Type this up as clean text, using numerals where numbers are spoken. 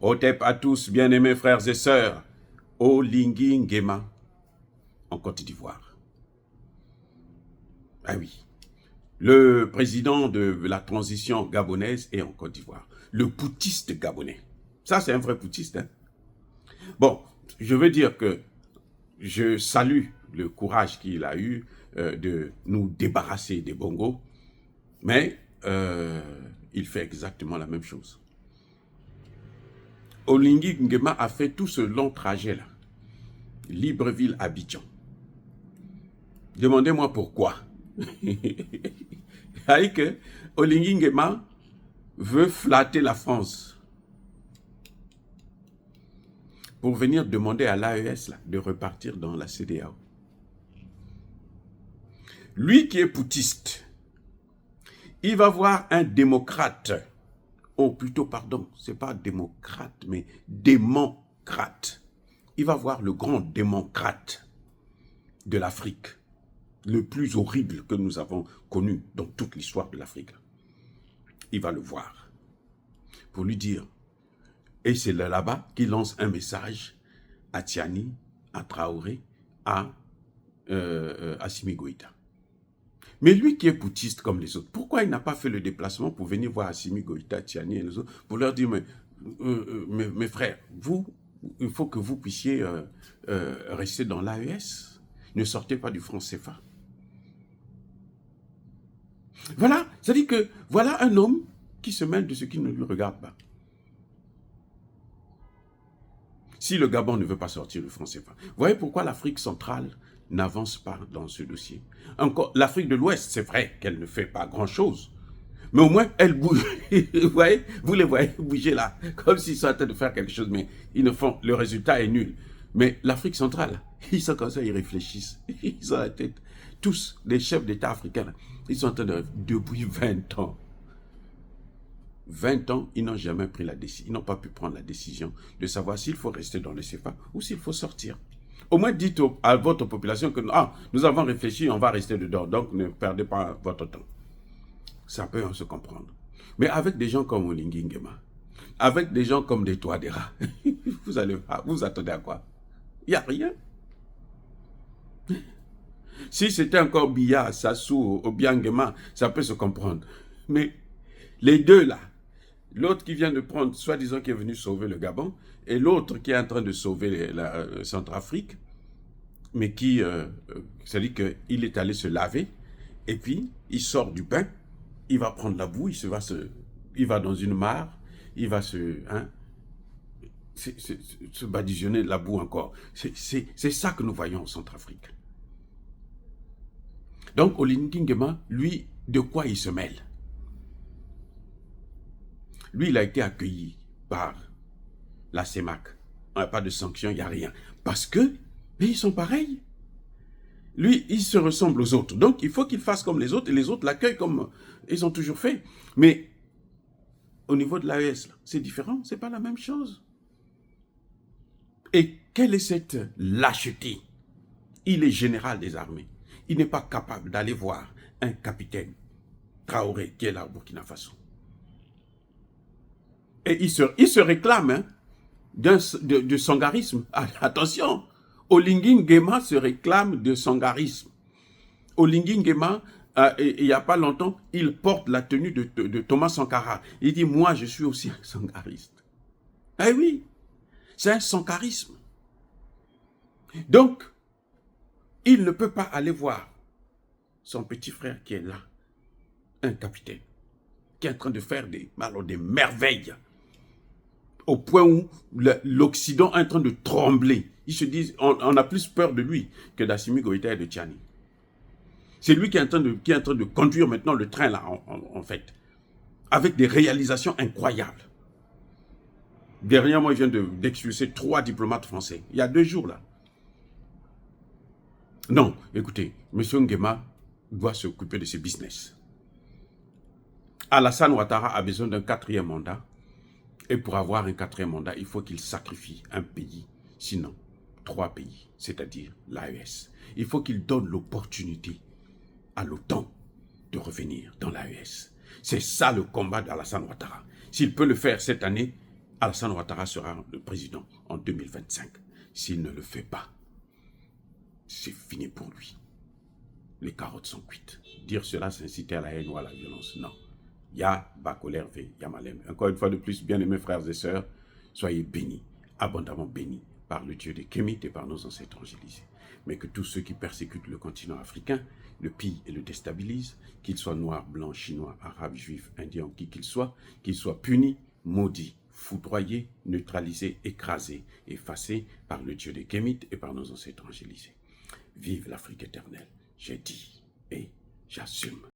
Otep à tous, bien-aimés frères et sœurs, Olingi Nguema, en Côte d'Ivoire. Ah oui, le président de la transition gabonaise est en Côte d'Ivoire. Le poutiste gabonais. Ça, c'est un vrai poutiste. Hein? Bon, je veux dire que je salue le courage qu'il a eu de nous débarrasser des bongos, mais il fait exactement la même chose. Olingi Nguema a fait tout ce long trajet-là. Libreville-Abidjan. Demandez-moi pourquoi. Que Olingi Nguema veut flatter la France pour venir demander à l'AES de repartir dans la CEDEAO. Lui qui est poutiste, il va voir un démocrate. Oh, plutôt, pardon, c'est pas démocrate, mais démocrate. Il va voir le grand démocrate de l'Afrique, le plus horrible que nous avons connu dans toute l'histoire de l'Afrique. Il va le voir pour lui dire, et c'est là-bas qu'il lance un message à Tiani, à Traoré, à Assimi Goïta. Mais lui qui est poutiste comme les autres, pourquoi il n'a pas fait le déplacement pour venir voir Assimi Goïta, Tiani et les autres, pour leur dire, mes frères, vous, il faut que vous puissiez rester dans l'AES. Ne sortez pas du franc CFA. Voilà, ça dit que voilà un homme qui se mêle de ce qui ne lui regarde pas. Si le Gabon ne veut pas sortir du franc CFA, vous voyez pourquoi l'Afrique centrale n'avance pas dans ce dossier. Encore, l'Afrique de l'Ouest, c'est vrai qu'elle ne fait pas grand-chose, mais au moins, elle bouge. Vous voyez, vous les voyez bouger là, comme s'ils sont en train de faire quelque chose, mais ils ne font, le résultat est nul. Mais l'Afrique centrale, ils sont comme ça, ils réfléchissent. Ils ont la tête. Tous, les chefs d'État africains, ils sont en train de, depuis 20 ans. 20 ans, ils n'ont jamais pris la décision, ils n'ont pas pu prendre la décision de savoir s'il faut rester dans le CFA ou s'il faut sortir. Au moins, dites à votre population que nous avons réfléchi, on va rester dedans, donc ne perdez pas votre temps. Ça peut se comprendre. Mais avec des gens comme Olingi Nguema, avec des gens comme des Touadéra, vous attendez à quoi? Il n'y a rien. Si c'était encore Biya, Sassou, Obiang Nguema, ça peut se comprendre. Mais les deux là, l'autre qui vient de prendre, soi-disant qui est venu sauver le Gabon, et l'autre qui est en train de sauver la Centrafrique, mais qui, c'est-à-dire qu'il est allé se laver, et puis il sort du bain, il va prendre la boue, il va dans une mare, il va se badigeonner la boue encore. C'est ça que nous voyons en Centrafrique. Donc Olingi Nguema, lui, de quoi il se mêle? Lui, il a été accueilli par la CEMAC. Il n'y a pas de sanctions, il n'y a rien. Parce que, mais ils sont pareils. Lui, il se ressemble aux autres. Donc, il faut qu'il fasse comme les autres, et les autres l'accueillent comme ils ont toujours fait. Mais, au niveau de l'AES, c'est différent, c'est pas la même chose. Et quelle est cette lâcheté? Il est général des armées. Il n'est pas capable d'aller voir un capitaine, Traoré, qui est là au Burkina Faso. Et il se réclame hein, de sangarisme. Attention, Olingi Nguema se réclame de sangarisme. Olingi Nguema, il n'y a pas longtemps, il porte la tenue de Thomas Sankara. Il dit, moi, je suis aussi un sangariste. Eh oui, c'est un sankarisme. Donc, il ne peut pas aller voir son petit frère qui est là, un capitaine, qui est en train de faire des merveilles, au point où l'Occident est en train de trembler. Ils se disent, on a plus peur de lui que d'Assimi Goïta et de Tiani. C'est lui qui est en train de conduire maintenant le train là, en fait, avec des réalisations incroyables. Dernièrement, il vient d'expulser 3 diplomates français, il y a 2 jours là. Non, écoutez, M. Nguema doit s'occuper de ses business. Alassane Ouattara a besoin d'un 4e mandat. Et pour avoir un 4e mandat, il faut qu'il sacrifie un pays, sinon 3 pays, c'est-à-dire l'AES. Il faut qu'il donne l'opportunité à l'OTAN de revenir dans l'AES. C'est ça le combat d'Alassane Ouattara. S'il peut le faire cette année, Alassane Ouattara sera le président en 2025. S'il ne le fait pas, c'est fini pour lui. Les carottes sont cuites. Dire cela, c'est inciter à la haine ou à la violence. Non. Ya Bakolère V, Yamalem. Encore une fois de plus, bien-aimés frères et sœurs, soyez bénis, abondamment bénis par le Dieu des Kémites et par nos ancêtres angélisés. Mais que tous ceux qui persécutent le continent africain, le pillent et le déstabilisent, qu'ils soient noirs, blancs, chinois, arabes, juifs, indiens, qui qu'ils soient punis, maudits, foudroyés, neutralisés, écrasés, effacés par le Dieu des Kémites et par nos ancêtres angélisés. Vive l'Afrique éternelle, j'ai dit et j'assume.